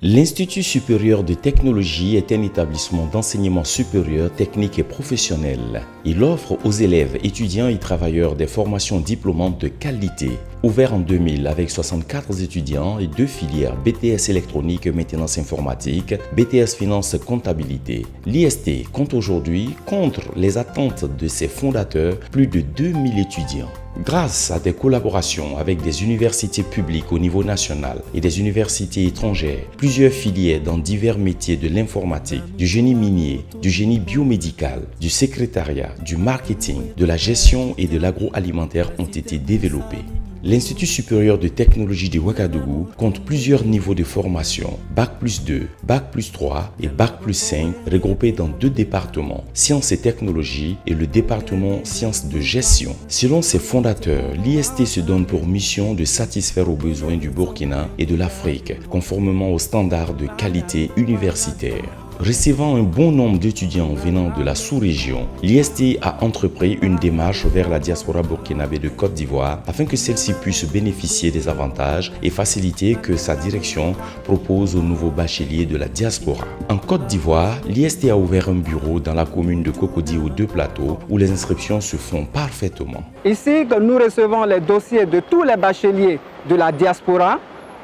L'Institut supérieur de technologie est un établissement d'enseignement supérieur, technique et professionnel. Il offre aux élèves, étudiants et travailleurs des formations diplômantes de qualité. Ouvert en 2000 avec 64 étudiants et 2 filières BTS électronique et maintenance informatique, BTS finance comptabilité. L'IST compte aujourd'hui, contre les attentes de ses fondateurs, plus de 2000 étudiants. Grâce à des collaborations avec des universités publiques au niveau national et des universités étrangères, plusieurs filières dans divers métiers de l'informatique, du génie minier, du génie biomédical, du secrétariat, du marketing, de la gestion et de l'agroalimentaire ont été développées. L'Institut supérieur de technologie de Ouagadougou compte plusieurs niveaux de formation, Bac plus 2, Bac plus 3 et Bac plus 5, regroupés dans 2 départements, Sciences et technologies et le département Sciences de gestion. Selon ses fondateurs, l'IST se donne pour mission de satisfaire aux besoins du Burkina et de l'Afrique, conformément aux standards de qualité universitaire. Recevant un bon nombre d'étudiants venant de la sous-région, l'IST a entrepris une démarche vers la diaspora burkinabé de Côte d'Ivoire afin que celle-ci puisse bénéficier des avantages et facilités que sa direction propose aux nouveaux bacheliers de la diaspora. En Côte d'Ivoire, l'IST a ouvert un bureau dans la commune de Cocody aux 2 plateaux où les inscriptions se font parfaitement. Ici, nous recevons les dossiers de tous les bacheliers de la diaspora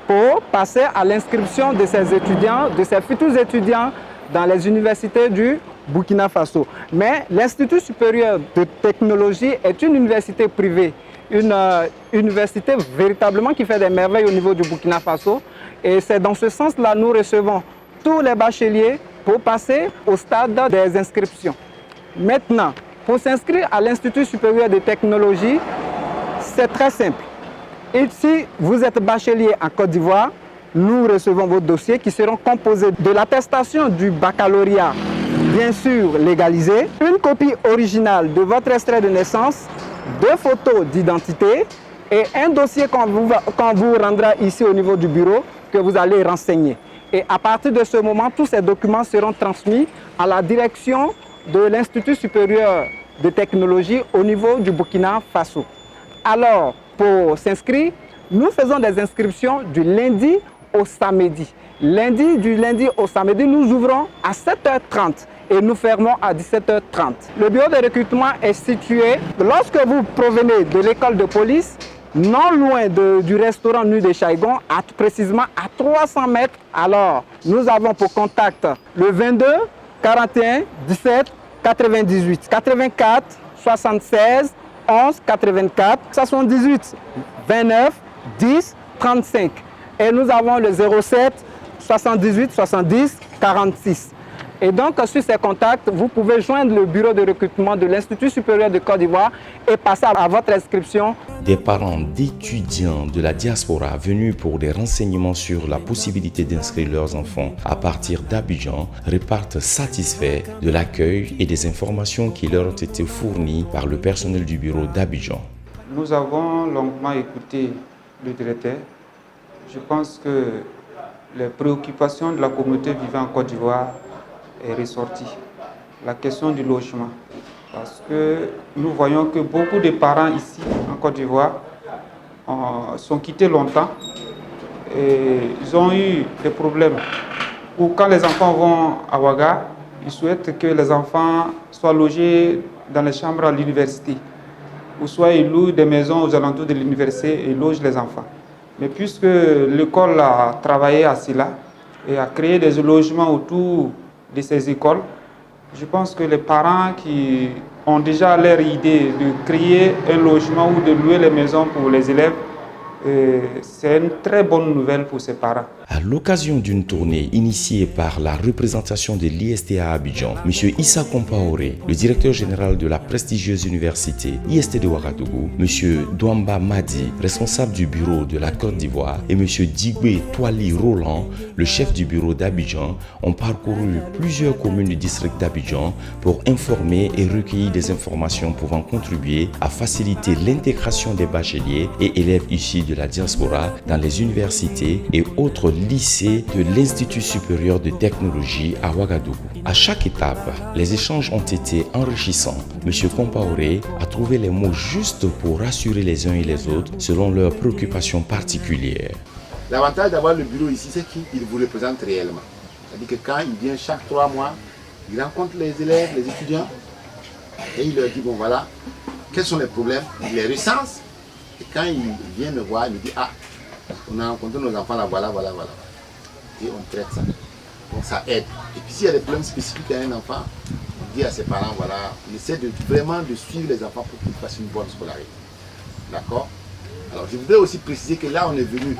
pour passer à l'inscription de ces étudiants, de ces futurs étudiants dans les universités du Burkina Faso. Mais l'Institut supérieur de technologie est une université privée, une université véritablement qui fait des merveilles au niveau du Burkina Faso. Et c'est dans ce sens-là nous recevons tous les bacheliers pour passer au stade des inscriptions. Maintenant, pour s'inscrire à l'Institut supérieur de technologie, c'est très simple. Et si vous êtes bachelier en Côte d'Ivoire, nous recevons vos dossiers qui seront composés de l'attestation du baccalauréat, bien sûr légalisé, une copie originale de votre extrait de naissance, 2 photos d'identité et un dossier qu'on vous rendra ici au niveau du bureau que vous allez renseigner. Et à partir de ce moment, tous ces documents seront transmis à la direction de l'Institut supérieur de technologie au niveau du Burkina Faso. Alors, pour s'inscrire, nous faisons des inscriptions du lundi au samedi. Du lundi au samedi, nous ouvrons à 7h30 et nous fermons à 17h30. Le bureau de recrutement est situé, lorsque vous provenez de l'école de police, non loin du restaurant Nuit de Chaigon, précisément à 300 mètres. Alors, nous avons pour contact le 22 41 17 98 84 76 11 84 78 29 10 35. Et nous avons le 07 78 70 46. Et donc, sur ces contacts, vous pouvez joindre le bureau de recrutement de l'Institut supérieur de Côte d'Ivoire et passer à votre inscription. Des parents d'étudiants de la diaspora venus pour des renseignements sur la possibilité d'inscrire leurs enfants à partir d'Abidjan repartent satisfaits de l'accueil et des informations qui leur ont été fournies par le personnel du bureau d'Abidjan. Nous avons longuement écouté le directeur. Je pense que les préoccupations de la communauté vivant en Côte d'Ivoire est ressortie. La question du logement. Parce que nous voyons que beaucoup de parents ici en Côte d'Ivoire sont quittés longtemps et ils ont eu des problèmes. Ou quand les enfants vont à Ouaga, ils souhaitent que les enfants soient logés dans les chambres à l'université. Ou soit ils louent des maisons aux alentours de l'université et logent les enfants. Mais puisque l'école a travaillé à cela et a créé des logements autour de ces écoles, je pense que les parents qui ont déjà leur idée de créer un logement ou de louer les maisons pour les élèves, c'est une très bonne nouvelle pour ces parents. À l'occasion d'une tournée initiée par la représentation de l'IST à Abidjan, M. Issa Compaoré, le directeur général de la prestigieuse université IST de Ouagadougou, M. Douamba Madi, responsable du bureau de la Côte d'Ivoire, et M. Digwe Toali Roland, le chef du bureau d'Abidjan, ont parcouru plusieurs communes du district d'Abidjan pour informer et recueillir des informations pouvant contribuer à faciliter l'intégration des bacheliers et élèves issus de la diaspora dans les universités et autres lycées de l'Institut supérieur de technologie à Ouagadougou. À chaque étape, les échanges ont été enrichissants. M. Compaoré a trouvé les mots justes pour rassurer les uns et les autres selon leurs préoccupations particulières. L'avantage d'avoir le bureau ici, c'est qu'il vous représente réellement. C'est-à-dire que quand il vient chaque 3 mois, il rencontre les élèves, les étudiants, et il leur dit, bon voilà, quels sont les problèmes, il les recense, et quand il vient me voir, il me dit, ah, on a rencontré nos enfants là, voilà, voilà, voilà. Et on traite ça. Donc ça aide. Et puis s'il y a des problèmes spécifiques à un enfant, on dit à ses parents, voilà, on essaie vraiment de suivre les enfants pour qu'ils fassent une bonne scolarité. D'accord? Alors je voudrais aussi préciser que là on est venu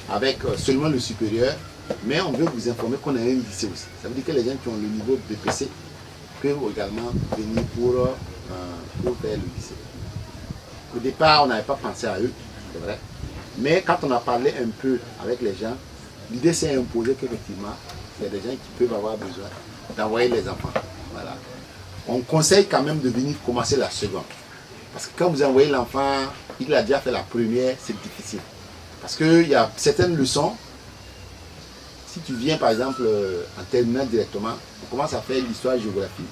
avec seulement le supérieur, mais on veut vous informer qu'on a un lycée aussi. Ça veut dire que les gens qui ont le niveau de BPC peuvent également venir pour faire le lycée. Au départ, on n'avait pas pensé à eux, c'est vrai. Mais quand on a parlé un peu avec les gens, l'idée s'est imposée qu'effectivement, il y a des gens qui peuvent avoir besoin d'envoyer les enfants. Voilà. On conseille quand même de venir commencer la seconde. Parce que quand vous envoyez l'enfant, il a déjà fait la première, c'est difficile. Parce qu'il y a certaines leçons, si tu viens par exemple en terminale directement, on commence à faire l'histoire-géographie,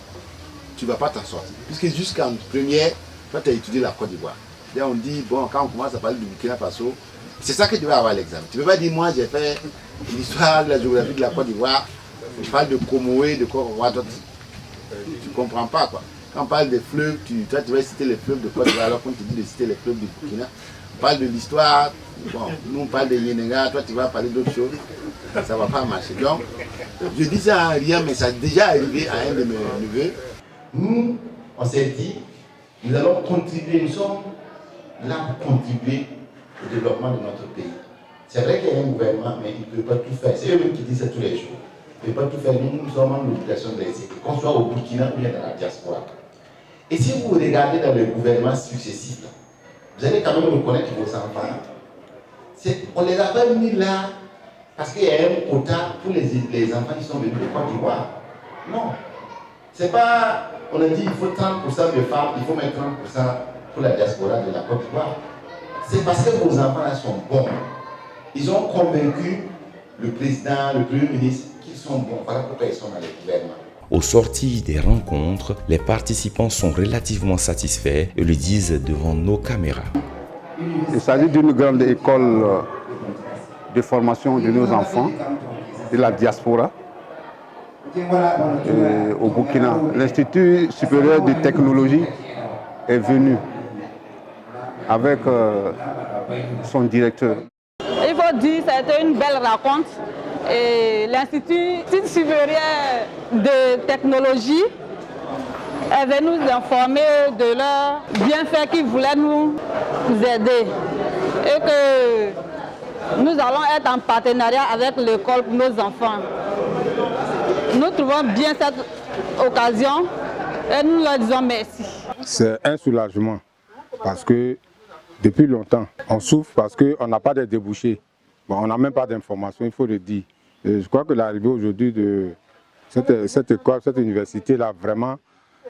tu ne vas pas t'en sortir. Puisque jusqu'en première, toi tu as étudié la Côte d'Ivoire. Là on dit, bon, quand on commence à parler du Burkina Faso, c'est ça que tu vas avoir l'examen. Tu ne peux pas dire, moi j'ai fait l'histoire de la géographie de la Côte d'Ivoire, je parle de Comoé, de quoi, tu ne comprends pas quoi. Quand on parle des fleuves, toi tu vas citer les fleuves de Côte d'Ivoire alors qu'on te dit de citer les fleuves du Burkina. On parle de l'histoire, bon, nous on parle de Yenenga, toi tu vas parler d'autres choses, ça ne va pas marcher. Donc, je dis ça à rien, mais ça a déjà arrivé à un de mes neveux. Nous, on s'est dit, nous allons contribuer, nous sommes là pour contribuer au développement de notre pays. C'est vrai qu'il y a un gouvernement, mais il ne peut pas tout faire. C'est eux-mêmes qui disent ça tous les jours. Il ne peut pas tout faire. Nous sommes en obligation de l'essayer, qu'on soit au Burkina ou bien dans la diaspora. Et si vous regardez dans les gouvernements successifs, vous allez quand même reconnaître vos enfants. On les a pas mis là parce qu'il y a un quota pour les enfants qui sont venus de Côte d'Ivoire. Non. C'est pas, on a dit il faut 30% de femmes, il faut mettre 30% pour la diaspora de la Côte d'Ivoire. C'est parce que vos enfants là sont bons. Ils ont convaincu le président, le premier ministre qu'ils sont bons. Voilà pourquoi ils sont dans les gouvernements. Au sortir des rencontres, les participants sont relativement satisfaits et le disent devant nos caméras. Il s'agit d'une grande école de formation de nos enfants de la diaspora au Burkina. L'Institut supérieur de technologie est venu avec son directeur. Il faut dire que c'était une belle rencontre. Et l'Institut supérieur de technologie est venu nous informer de leurs bienfaits qui voulaient nous aider. Et que nous allons être en partenariat avec l'école pour nos enfants. Nous trouvons bien cette occasion et nous leur disons merci. C'est un soulagement parce que depuis longtemps, on souffre parce qu'on n'a pas de débouchés. Bon, on n'a même pas d'informations, il faut le dire. Et je crois que l'arrivée aujourd'hui de cette école, cette université-là, vraiment,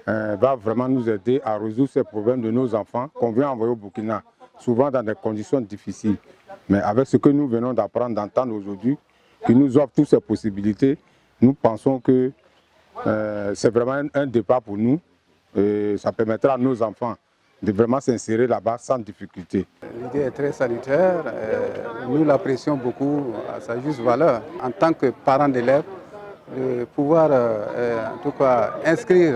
va vraiment nous aider à résoudre ces problèmes de nos enfants qu'on vient envoyer au Burkina, souvent dans des conditions difficiles. Mais avec ce que nous venons d'apprendre, d'entendre aujourd'hui, qui nous offre toutes ces possibilités, nous pensons que c'est vraiment un départ pour nous. Et ça permettra à nos enfants de vraiment s'insérer là-bas sans difficulté. L'idée est très salutaire, nous l'apprécions beaucoup à sa juste valeur. En tant que parents d'élèves, de pouvoir en tout cas inscrire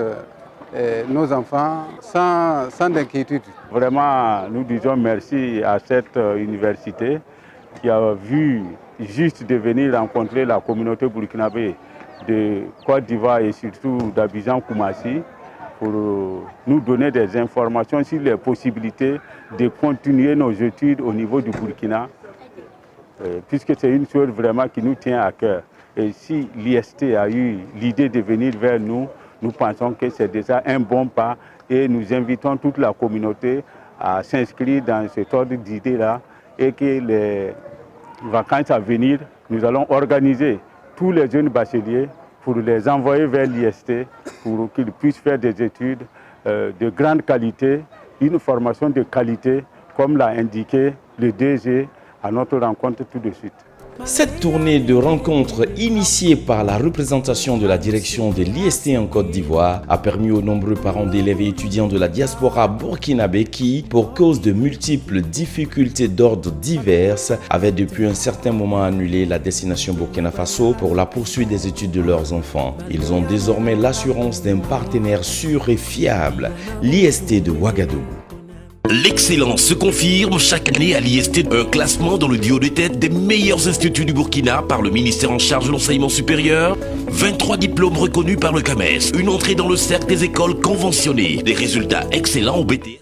nos enfants sans inquiétude. Vraiment, nous disons merci à cette université qui a vu juste de venir rencontrer la communauté burkinabé de Côte d'Ivoire et surtout d'Abidjan-Koumassi pour nous donner des informations sur les possibilités de continuer nos études au niveau du Burkina, puisque c'est une chose vraiment qui nous tient à cœur. Et si l'IST a eu l'idée de venir vers nous, nous pensons que c'est déjà un bon pas et nous invitons toute la communauté à s'inscrire dans cet ordre d'idées-là et que les vacances à venir, nous allons organiser tous les jeunes bacheliers pour les envoyer vers l'IST pour qu'ils puissent faire des études de grande qualité, une formation de qualité, comme l'a indiqué le DG à notre rencontre tout de suite. Cette tournée de rencontres initiée par la représentation de la direction de l'IST en Côte d'Ivoire a permis aux nombreux parents d'élèves et étudiants de la diaspora burkinabé qui, pour cause de multiples difficultés d'ordre diverses, avaient depuis un certain moment annulé la destination Burkina Faso pour la poursuite des études de leurs enfants. Ils ont désormais l'assurance d'un partenaire sûr et fiable, l'IST de Ouagadougou. L'excellence se confirme chaque année à l'IST, un classement dans le duo de tête des meilleurs instituts du Burkina par le ministère en charge de l'enseignement supérieur, 23 diplômes reconnus par le CAMES, une entrée dans le cercle des écoles conventionnées, des résultats excellents au BTS.